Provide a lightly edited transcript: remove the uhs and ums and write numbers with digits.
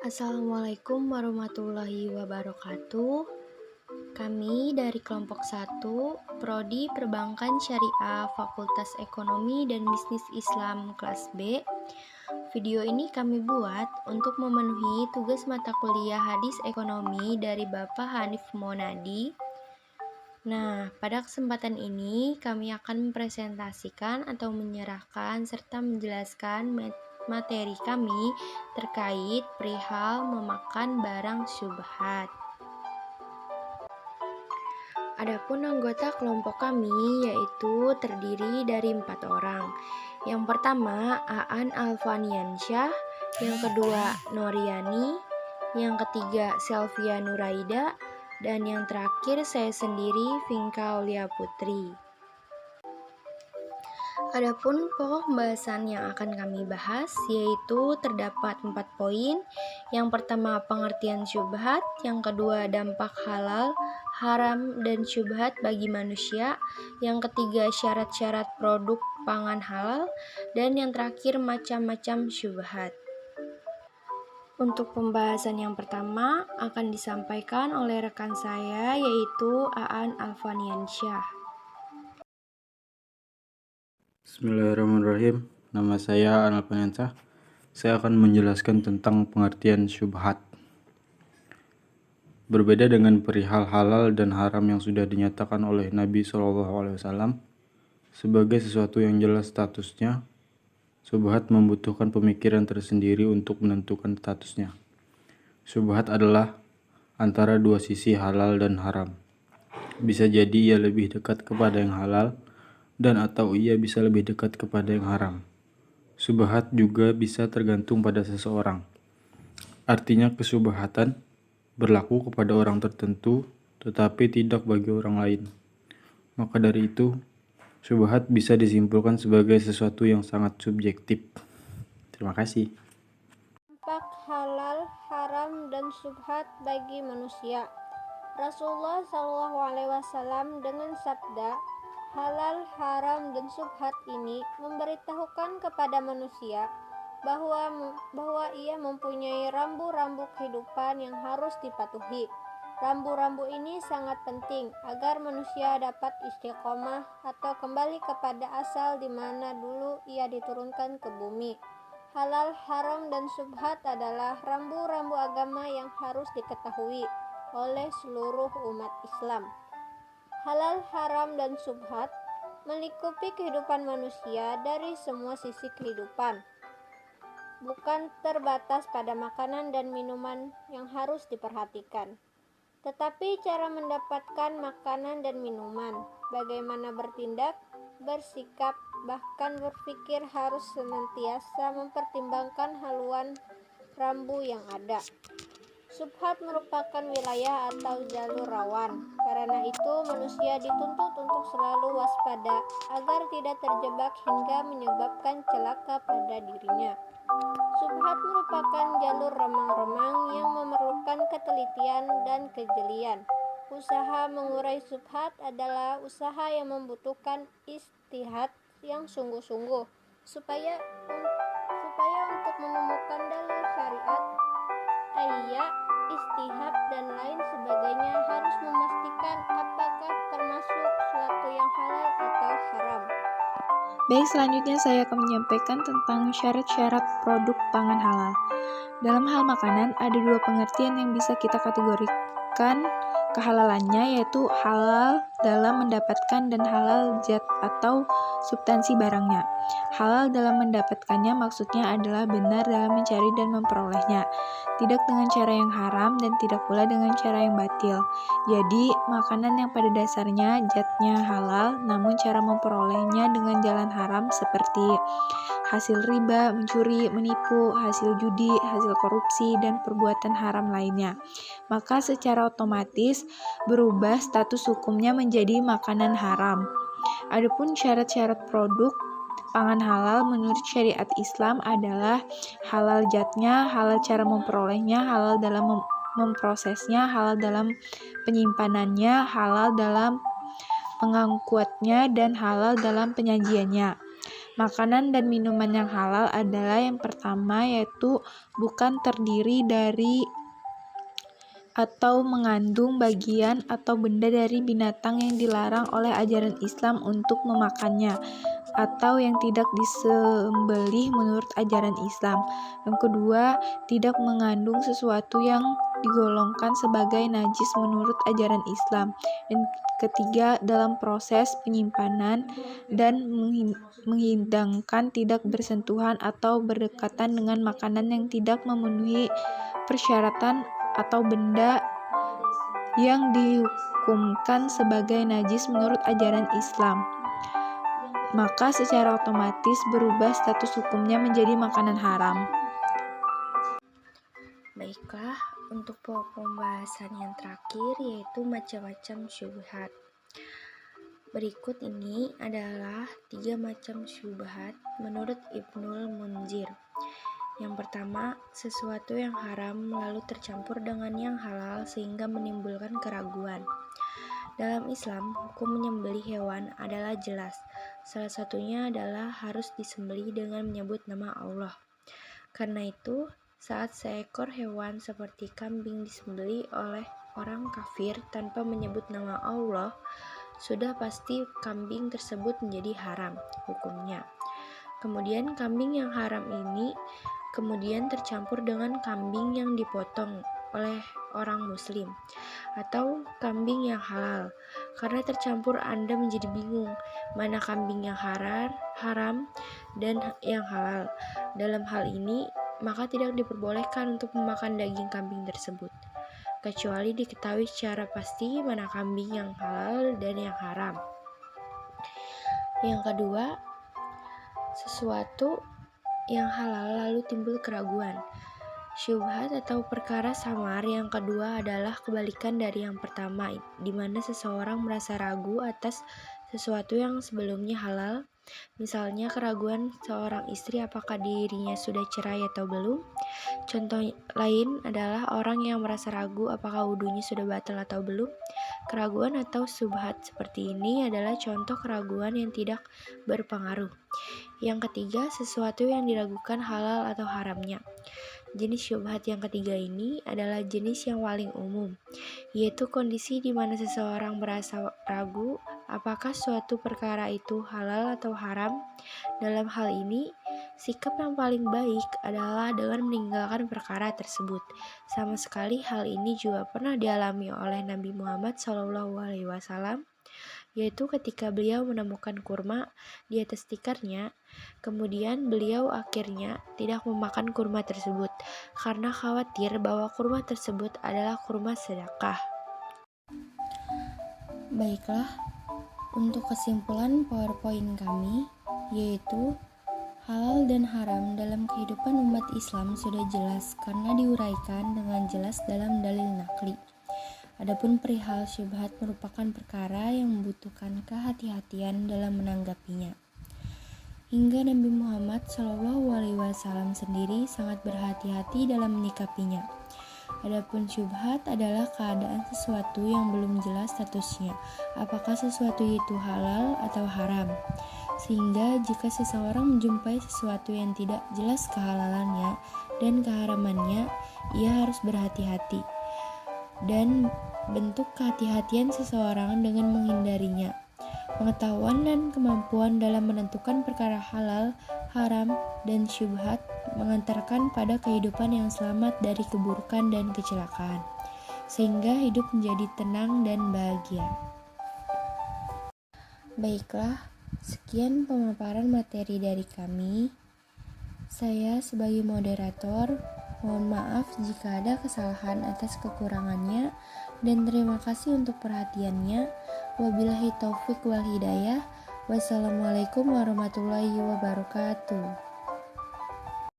Assalamualaikum warahmatullahi wabarakatuh. Kami dari kelompok 1, Prodi Perbankan Syariah Fakultas Ekonomi dan Bisnis Islam kelas B. Video ini kami buat untuk memenuhi tugas mata kuliah Hadis Ekonomi dari Bapak Hanif Monadi. Nah, pada kesempatan ini kami akan mempresentasikan atau menyerahkan serta menjelaskan materi kami terkait perihal memakan barang syubhat. Adapun anggota kelompok kami yaitu terdiri dari 4 orang. Yang pertama Aan Alfaniansyah, yang kedua Noriani, yang ketiga Selvia Nuraida, dan yang terakhir saya sendiri, Vinka Aulia Putri. Adapun pokok pembahasan yang akan kami bahas yaitu terdapat 4 poin. Yang pertama pengertian syubhat, yang kedua dampak halal, haram, dan syubhat bagi manusia, yang ketiga syarat-syarat produk pangan halal, dan yang terakhir macam-macam syubhat. Untuk pembahasan yang pertama akan disampaikan oleh rekan saya yaitu Aan Alfaniansyah. Bismillahirrahmanirrahim. Nama saya Aan Alfaniansyah. Saya akan menjelaskan tentang pengertian syubhat. Berbeda dengan perihal halal dan haram yang sudah dinyatakan oleh Nabi SAW sebagai sesuatu yang jelas statusnya, syubhat membutuhkan pemikiran tersendiri untuk menentukan statusnya. Syubhat adalah antara dua sisi halal dan haram. Bisa jadi ia lebih dekat kepada yang halal dan atau ia bisa lebih dekat kepada yang haram. Syubhat juga bisa tergantung pada seseorang. Artinya kesyubhatan berlaku kepada orang tertentu tetapi tidak bagi orang lain. Maka dari itu, syubhat bisa disimpulkan sebagai sesuatu yang sangat subjektif. Terima kasih. Dampak halal, haram, dan syubhat bagi manusia. Rasulullah SAW dengan sabda, halal, haram, dan syubhat ini memberitahukan kepada manusia bahwa ia mempunyai rambu-rambu kehidupan yang harus dipatuhi. Rambu-rambu ini sangat penting agar manusia dapat istiqomah atau kembali kepada asal di mana dulu ia diturunkan ke bumi. Halal, haram, dan syubhat adalah rambu-rambu agama yang harus diketahui oleh seluruh umat Islam. Halal, haram, dan syubhat melingkupi kehidupan manusia dari semua sisi kehidupan, bukan terbatas pada makanan dan minuman yang harus diperhatikan, tetapi cara mendapatkan makanan dan minuman, bagaimana bertindak, bersikap, bahkan berpikir harus senantiasa mempertimbangkan haluan rambu yang ada. Syubhat merupakan wilayah atau jalur rawan. Karena itu manusia dituntut untuk selalu waspada agar tidak terjebak hingga menyebabkan celaka pada dirinya. Syubhat merupakan jalur remang-remang yang memerlukan ketelitian dan kejelian. Usaha mengurai syubhat adalah usaha yang membutuhkan ijtihad yang sungguh-sungguh supaya untuk menemukan dalil syariat, ayat, ijtihad, dan lain sebagainya harus memastikan apakah termasuk suatu yang halal atau haram. Baik, selanjutnya saya akan menyampaikan tentang syarat-syarat produk pangan halal. Dalam hal makanan, ada dua pengertian yang bisa kita kategorikan kehalalannya, yaitu halal dalam mendapatkan dan halal zat atau substansi barangnya. Halal dalam mendapatkannya maksudnya adalah benar dalam mencari dan memperolehnya, tidak dengan cara yang haram dan tidak pula dengan cara yang batil. Jadi, makanan yang pada dasarnya zatnya halal, namun cara memperolehnya dengan jalan haram seperti hasil riba, mencuri, menipu, hasil judi, hasil korupsi, dan perbuatan haram lainnya, maka secara otomatis berubah status hukumnya menjadi makanan haram. Adapun syarat-syarat produk pangan halal menurut syariat Islam adalah halal zatnya, halal cara memperolehnya, halal dalam memprosesnya, halal dalam penyimpanannya, halal dalam pengangkutnya, dan halal dalam penyajiannya. Makanan dan minuman yang halal adalah yang pertama, yaitu bukan terdiri dari atau mengandung bagian atau benda dari binatang yang dilarang oleh ajaran Islam untuk memakannya, atau yang tidak disembelih menurut ajaran Islam. Yang kedua, tidak mengandung sesuatu yang digolongkan sebagai najis menurut ajaran Islam. Yang ketiga, dalam proses penyimpanan dan menghidangkan tidak bersentuhan atau berdekatan dengan makanan yang tidak memenuhi persyaratan atau benda yang dihukumkan sebagai najis menurut ajaran Islam, maka secara otomatis berubah status hukumnya menjadi makanan haram. Baiklah, untuk pembahasan yang terakhir yaitu macam-macam syubhat. Berikut ini adalah 3 macam syubhat menurut Ibnul Munzir. Yang pertama, sesuatu yang haram lalu tercampur dengan yang halal sehingga menimbulkan keraguan. Dalam Islam, hukum menyembelih hewan adalah jelas. Salah satunya adalah harus disembelih dengan menyebut nama Allah. Karena itu, saat seekor hewan seperti kambing disembelih oleh orang kafir tanpa menyebut nama Allah, sudah pasti kambing tersebut menjadi haram hukumnya. Kemudian kambing yang haram ini kemudian tercampur dengan kambing yang dipotong oleh orang muslim atau kambing yang halal. Karena tercampur Anda menjadi bingung mana kambing yang haram dan yang halal. Dalam hal ini, maka tidak diperbolehkan untuk memakan daging kambing tersebut, kecuali diketahui secara pasti mana kambing yang halal dan yang haram. Yang kedua, sesuatu yang halal lalu timbul keraguan. Syubhat atau perkara samar yang kedua adalah kebalikan dari yang pertama, di mana seseorang merasa ragu atas sesuatu yang sebelumnya halal. Misalnya keraguan seorang istri apakah dirinya sudah cerai atau belum. Contoh lain adalah orang yang merasa ragu apakah wudunya sudah batal atau belum. Keraguan atau syubhat seperti ini adalah contoh keraguan yang tidak berpengaruh. Yang ketiga, sesuatu yang diragukan halal atau haramnya. Jenis syubhat yang ketiga ini adalah jenis yang paling umum, yaitu kondisi di mana seseorang merasa ragu apakah suatu perkara itu halal atau haram. Dalam hal ini, sikap yang paling baik adalah dengan meninggalkan perkara tersebut. Sama sekali hal ini juga pernah dialami oleh Nabi Muhammad SAW, yaitu ketika beliau menemukan kurma di atas tikarnya, kemudian beliau akhirnya tidak memakan kurma tersebut karena khawatir bahwa kurma tersebut adalah kurma sedekah. Baiklah, untuk kesimpulan PowerPoint kami, yaitu halal dan haram dalam kehidupan umat Islam sudah jelas karena diuraikan dengan jelas dalam dalil nakli. Adapun perihal syubhat merupakan perkara yang membutuhkan kehati-hatian dalam menanggapinya. Hingga Nabi Muhammad SAW sendiri sangat berhati-hati dalam menyikapinya. Adapun syubhat adalah keadaan sesuatu yang belum jelas statusnya, apakah sesuatu itu halal atau haram. Sehingga jika seseorang menjumpai sesuatu yang tidak jelas kehalalannya dan keharamannya, ia harus berhati-hati. Dan bentuk kehati-hatian seseorang dengan menghindarinya. Pengetahuan dan kemampuan dalam menentukan perkara halal, haram, dan syubhat mengantarkan pada kehidupan yang selamat dari keburukan dan kecelakaan, sehingga hidup menjadi tenang dan bahagia. Baiklah, sekian pemaparan materi dari kami. Saya sebagai moderator mohon maaf jika ada kesalahan atas kekurangannya, dan terima kasih untuk perhatiannya. Wabillahi taufik wal hidayah. Wassalamualaikum warahmatullahi wabarakatuh.